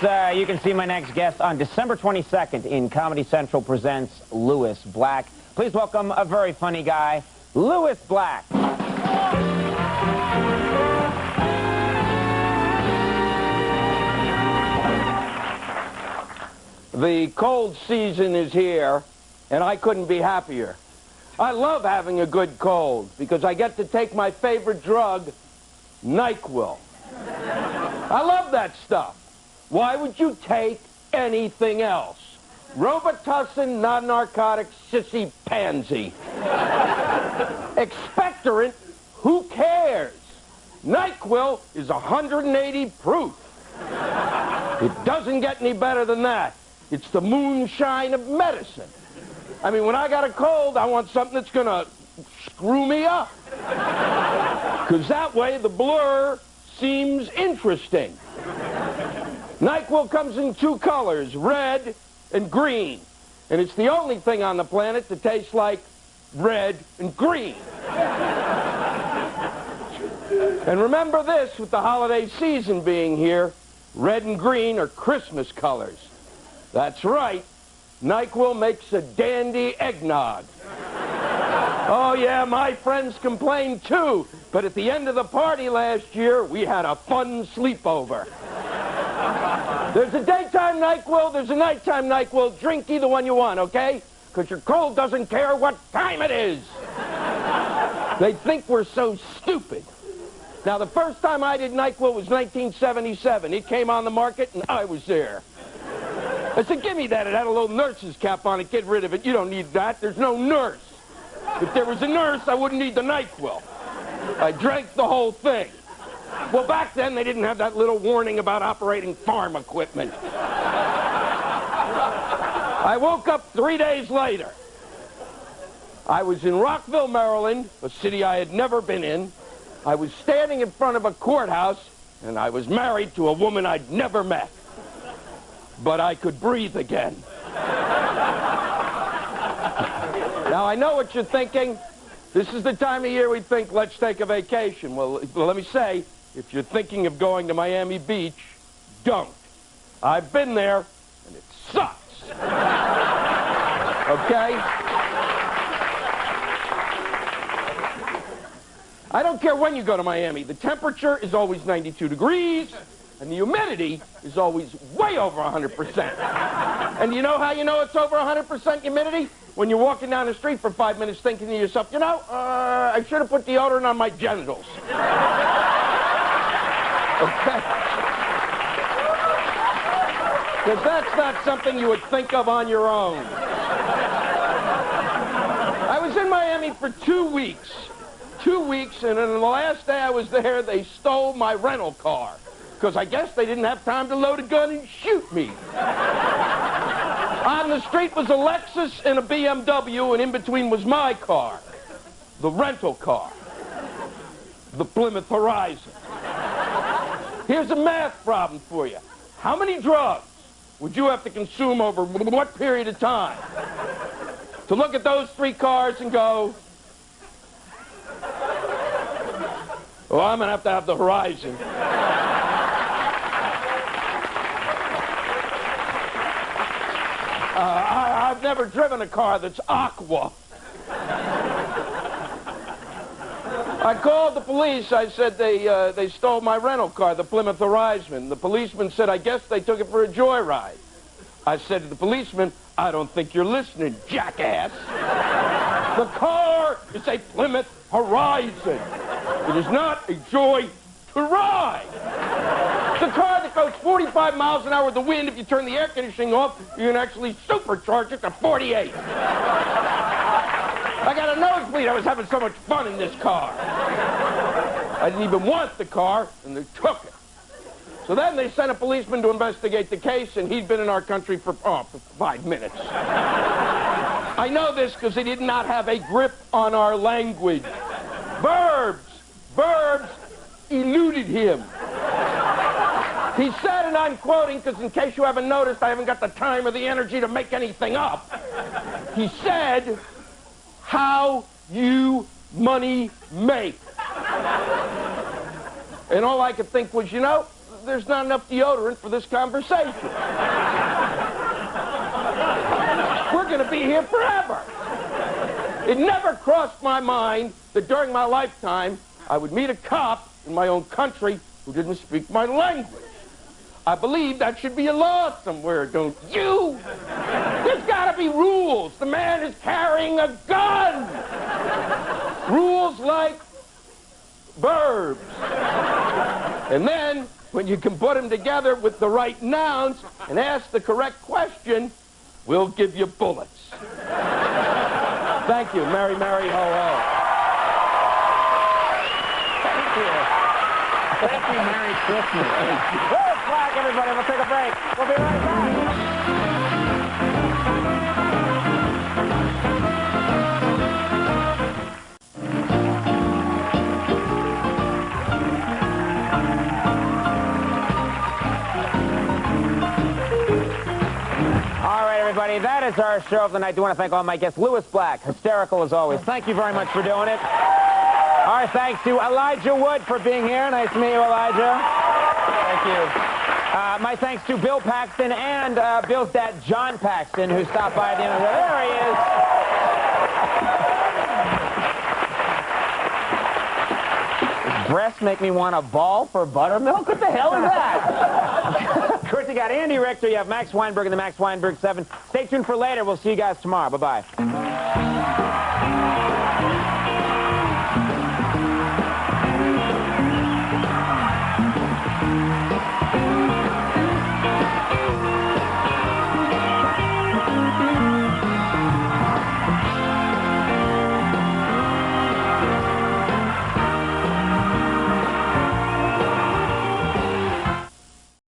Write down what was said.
You can see my next guest on December 22nd in Comedy Central presents Lewis Black. Please welcome a very funny guy, Lewis Black. The cold season is here, and I couldn't be happier. I love having a good cold because I get to take my favorite drug, NyQuil. I love that stuff. Why would you take anything else? Robitussin, non-narcotic, sissy pansy. Expectorant, who cares? NyQuil is 180 proof. It doesn't get any better than that. It's the moonshine of medicine. I mean, when I got a cold, I want something that's gonna screw me up. Because that way the blur seems interesting. NyQuil comes in two colors, red and green. And it's the only thing on the planet that tastes like red and green. And remember this, with the holiday season being here, red and green are Christmas colors. That's right. NyQuil makes a dandy eggnog. Oh, yeah, my friends complained, too. But at the end of the party last year, we had a fun sleepover. There's a daytime NyQuil, there's a nighttime NyQuil. Drink either one you want, okay? Because your cold doesn't care what time it is. They think we're so stupid. Now, the first time I did NyQuil was 1977. It came on the market, and I was there. I said, give me that. It had a little nurse's cap on it. Get rid of it. You don't need that. There's no nurse. If there was a nurse, I wouldn't need the NyQuil. I drank the whole thing. Well, back then, they didn't have that little warning about operating farm equipment. I woke up 3 days later. I was in Rockville, Maryland, a city I had never been in. I was standing in front of a courthouse, and I was married to a woman I'd never met. But I could breathe again. Now, I know what you're thinking. This is the time of year we think, let's take a vacation. Well, let me say, if you're thinking of going to Miami Beach, don't. I've been there, and it sucks. Okay? I don't care when you go to Miami. The temperature is always 92 degrees, and the humidity is always way over 100%. And you know how you know it's over 100% humidity? When you're walking down the street for 5 minutes thinking to yourself, you know, I should have put deodorant on my genitals. Okay? Because that's not something you would think of on your own. I was in Miami for 2 weeks. 2 weeks, and on the last day I was there, they stole my rental car. Because I guess they didn't have time to load a gun and shoot me. On the street was a Lexus and a BMW, and in between was my car, the rental car, the Plymouth Horizon. Here's a math problem for you. How many drugs would you have to consume over what period of time to look at those 3 cars and go, oh, I'm going to have the Horizon. I've never driven a car that's aqua. I called the police. I said they stole my rental car, the Plymouth Horizon. The policeman said, I guess they took it for a joyride. I said to the policeman, I don't think you're listening, jackass. The car is a Plymouth Horizon. It is not a joy to ride. The car that goes 45 miles an hour with the wind, if you turn the air conditioning off, you can actually supercharge it to 48. I got a nosebleed. I was having so much fun in this car. I didn't even want the car, and they took it. So then they sent a policeman to investigate the case, and he'd been in our country for 5 minutes. I know this because he did not have a grip on our language. Verbs eluded him. He said, and I'm quoting, because in case you haven't noticed, I haven't got the time or the energy to make anything up. He said, how you money make. And all I could think was, you know, there's not enough deodorant for this conversation. We're going to be here forever. It never crossed my mind that during my lifetime I would meet a cop in my own country who didn't speak my language. I believe that should be a law somewhere, don't you? There's got to be rules. The man is carrying a gun. Rules like verbs. And then, when you can put them together with the right nouns and ask the correct question, we'll give you bullets. Thank you. Merry, merry, ho, ho. Thank you. Thank you. Merry Christmas. Louis Black, everybody. We'll take a break. We'll be right back. Everybody, that is our show of the night. I do want to thank all my guests. Louis Black, hysterical as always. Thank you very much for doing it. Our thanks to Elijah Wood for being here. Nice to meet you, Elijah. Thank you. My thanks to Bill Paxton and Bill's dad, John Paxton, who stopped by at the end of the... There he is. His breasts make me want a ball for buttermilk? What the hell is that? Of course, you got Andy Richter, you have Max Weinberg and the Max Weinberg 7. Stay tuned for later. We'll see you guys tomorrow. Bye-bye.